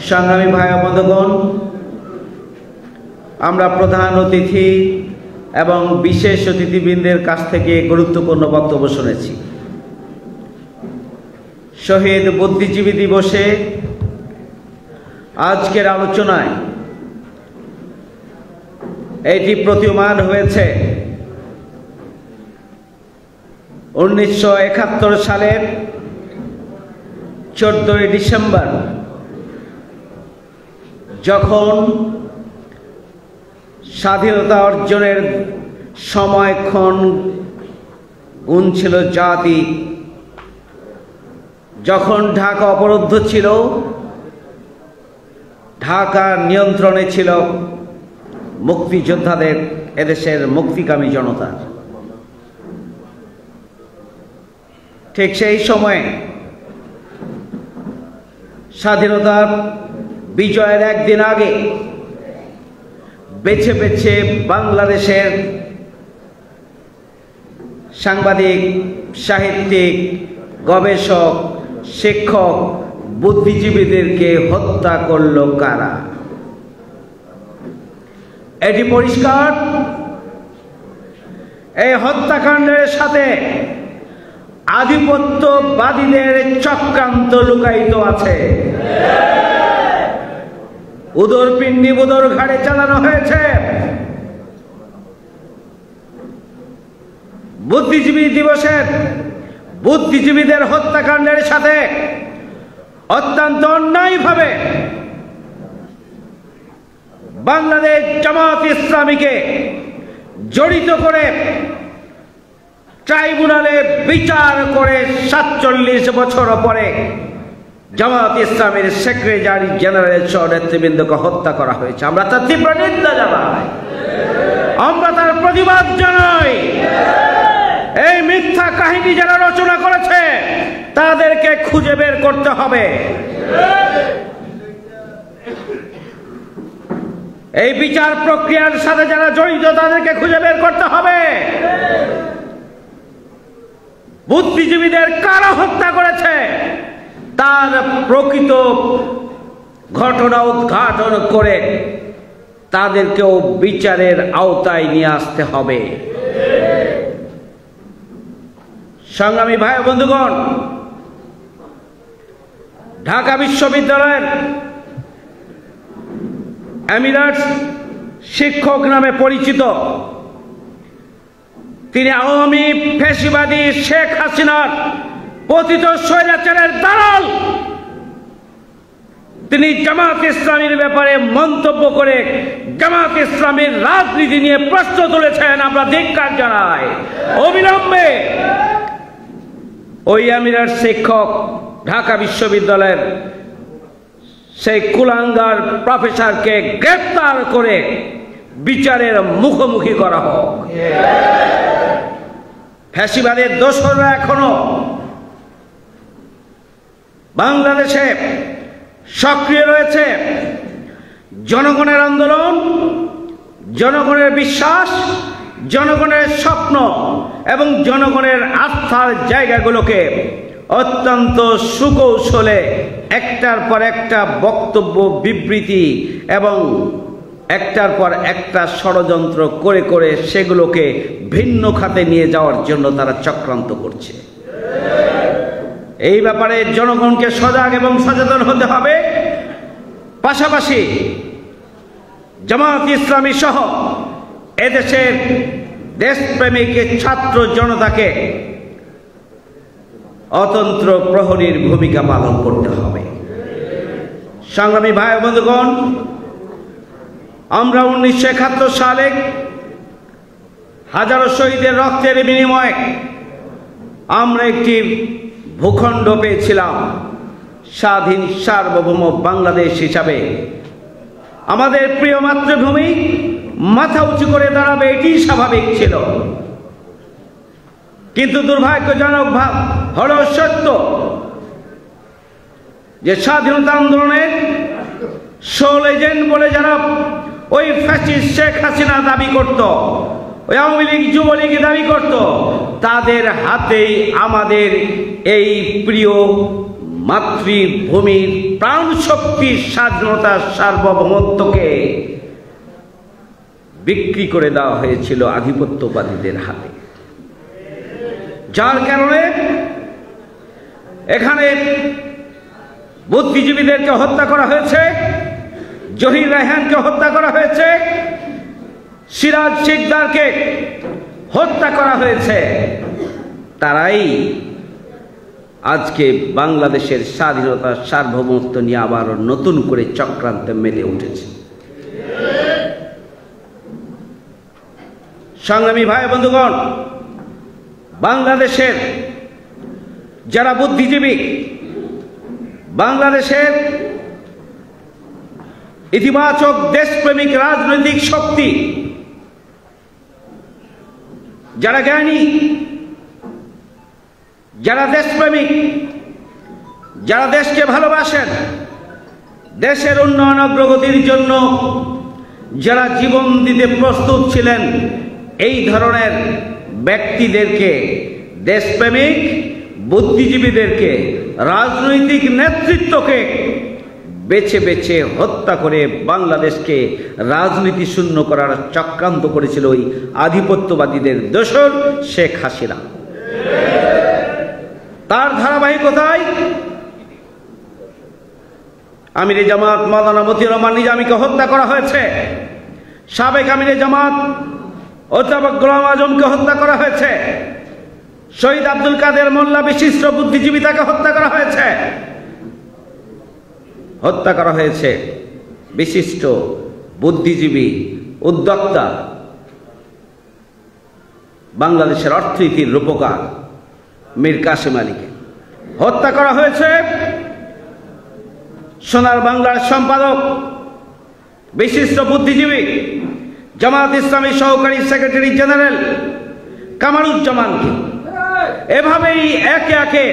সংগ্রামী ভাই বন্ধুগণ, আমরা প্রধান অতিথি এবং বিশেষ অতিথিবৃন্দের কাছ থেকে গুরুত্বপূর্ণ বক্তব্য শুনেছি। শহীদ বুদ্ধিজীবী দিবসে আজকের আলোচনায় এটি প্রতীয়মান হয়েছে 1971 সালের 14 ডিসেম্বর, যখন স্বাধীনতা অর্জনের সময়ক্ষণ গুনছিল জাতি, যখন ঢাকা অবরুদ্ধ ছিল, ঢাকার নিয়ন্ত্রণে ছিল মুক্তিযোদ্ধাদের, এদেশের মুক্তিকামী জনতার। ঠিক সেই সময়ে স্বাধীনতার বিজয়ের একদিন আগে বেছে বেছে বাংলাদেশের সাংবাদিক, সাহিত্যিক, গবেষক, শিক্ষক, বুদ্ধিজীবীদেরকে হত্যা করল কারা? এটি পরিষ্কার, এই হত্যাকাণ্ডের সাথে আধিপত্যবাদীদের চক্রান্ত লুকায়িত আছে। উদরপিণ্ডি বুদর ঘাড়ে চালানো হয়েছে। বুদ্ধিজীবী দিবসের বুদ্ধিজীবীদের হত্যাকাণ্ডের সাথে অত্যন্ত অন্যায়ভাবে বাংলাদেশ জামাত ইসলামীকে জড়িত করে ট্রাইব্যুনালে বিচার করে 47 বছর পরে জামাত ইসলামের সেক্রেটারি জেনারেল সহ নেতৃবৃন্দকে হত্যা করা হয়েছে। আমরা তার তীব্র নিন্দা জানাই, আমরা তার প্রতিবাদ জানাই। এই মিথ্যা কাহিনী যারা রচনা করেছে তাদেরকে খুঁজে বের করতে হবে। এই বিচার প্রক্রিয়ার সাথে যারা জড়িত তাদেরকে খুঁজে বের করতে হবে। বুদ্ধিজীবীদের কারা হত্যা করেছে তার প্রকৃত ঘটনা উদ্ঘাটন করে তাদেরকেও বিচারের আওতায় নিয়ে আসতে হবে। সংগ্রামী ভাই বন্ধুগণ, ঢাকা বিশ্ববিদ্যালয়ের এমিরাটস শিক্ষক নামে পরিচিত, তিনি আওয়ামী ফ্যাসিবাদী শেখ হাসিনার পতিত স্বৈরাচারের দালাল। তিনি জামাত ইসলামীর ব্যাপারে মন্তব্য করে জামাত ইসলামীর রাজনীতি নিয়ে প্রশ্ন তুলেছেন। আমরা ধিক্কার জানাই। অবিলম্বে ওই এমিরাট শিক্ষক ঢাকা বিশ্ববিদ্যালয়ের সেই কুলাঙ্গার প্রফেসরকে গ্রেফতার করে বিচারের মুখোমুখি করা হোক। ফ্যাসিবাদের দোসররা এখনো বাংলাদেশে সক্রিয় রয়েছে। জনগণের আন্দোলন, জনগণের বিশ্বাস, জনগণের স্বপ্ন এবং জনগণের আস্থার জায়গাগুলোকে অত্যন্ত সুকৌশলে একটার পর একটা বক্তব্য, বিবৃতি এবং একটার পর একটা ষড়যন্ত্র করে করে সেগুলোকে ভিন্ন খাতে নিয়ে যাওয়ার জন্য তারা চক্রান্ত করছে। এই ব্যাপারে জনগণকে সজাগ এবং সচেতন হতে হবে। পাশাপাশি জামাত ইসলামী সহ এদেশের দেশপ্রেমিক ছাত্র জনতাকে অতন্ত্র প্রহরীর ভূমিকা পালন করতে হবে। সংগ্রামী ভাই বন্ধুগণ, আমরা 1971 সালে হাজারো শহীদের রক্তের বিনিময়ে আমরা একটি ভূখণ্ড পেয়েছিলাম স্বাধীন সার্বভৌম বাংলাদেশ হিসাবে। আমাদের প্রিয় মাতৃভূমি মাথা উঁচু করে দাঁড়াবে, এটি স্বাভাবিক ছিল। কিন্তু দুর্ভাগ্যজনক হলো সত্য যে স্বাধীনতা আন্দোলনের সোল এজেন্ট বলে যারা ওই ফ্যাসিস্ট শেখ হাসিনা দাবি করত, ওই আওয়ামী লীগ যুবলীগ দাবি করত, তাদের হাতেই আমাদের এই প্রিয় মাতৃভূমির প্রাণ শক্তি স্বাধীনতা সার্বভৌমত্বকে বিক্রি করে দেওয়া হয়েছিল আধিপত্যবাদীদের হাতে, যার কারণে এখানে বুদ্ধিজীবীদেরকে হত্যা করা হয়েছে, জহির রায়হানকে হত্যা করা হয়েছে, সিরাজ শিকদারকে হত্যা করা হয়েছে। তারাই আজকে বাংলাদেশের স্বাধীনতা সার্বভৌমত্ব নিয়ে আবার নতুন করে চক্রান্তে মেতে উঠেছে। সংগ্রামী ভাই বন্ধুগণ, বাংলাদেশের যারা বুদ্ধিজীবী, বাংলাদেশের ইতিবাচক দেশপ্রেমিক রাজনৈতিক শক্তি, যারা জ্ঞানী, যারা দেশপ্রেমিক, যারা দেশকে ভালোবাসেন, দেশের উন্নয়ন অগ্রগতির জন্য যারা জীবন দিতে প্রস্তুত ছিলেন, এই ধরনের ব্যক্তিদেরকে, দেশপ্রেমিক বুদ্ধিজীবীদেরকে, রাজনৈতিক নেতৃত্বকে বেছে বেছে হত্যা করে বাংলাদেশকে রাজনীতি শূন্য করার চক্রান্ত করেছিল ওই আধিপত্যবাদীদের দোসর শেখ হাসিনা। তার ধারাবাহিকতায় আমিরে জামাত মাওলানা মতিউর রহমান নিজামীকে হত্যা করা হয়েছে, সাবেক আমিরে জামাত অধ্যাপক গোলাম আজমকে হত্যা করা হয়েছে, শহীদ আব্দুল কাদের মোল্লা বিশিষ্ট বুদ্ধিজীবী তাকে হত্যা করা হয়েছে, হত্যা করা হয়েছে বিশিষ্ট বুদ্ধিজীবী উদ্যোক্তা, বাংলাদেশের অর্থনীতির রূপকার মীর কাসেম আলীকে হত্যা করা হয়েছে, সোনার বাংলার সম্পাদক বিশিষ্ট বুদ্ধিজীবী জামাত ইসলামী সহকারী সেক্রেটারি জেনারেল কামারুজ্জামানকে। এভাবেই একে একে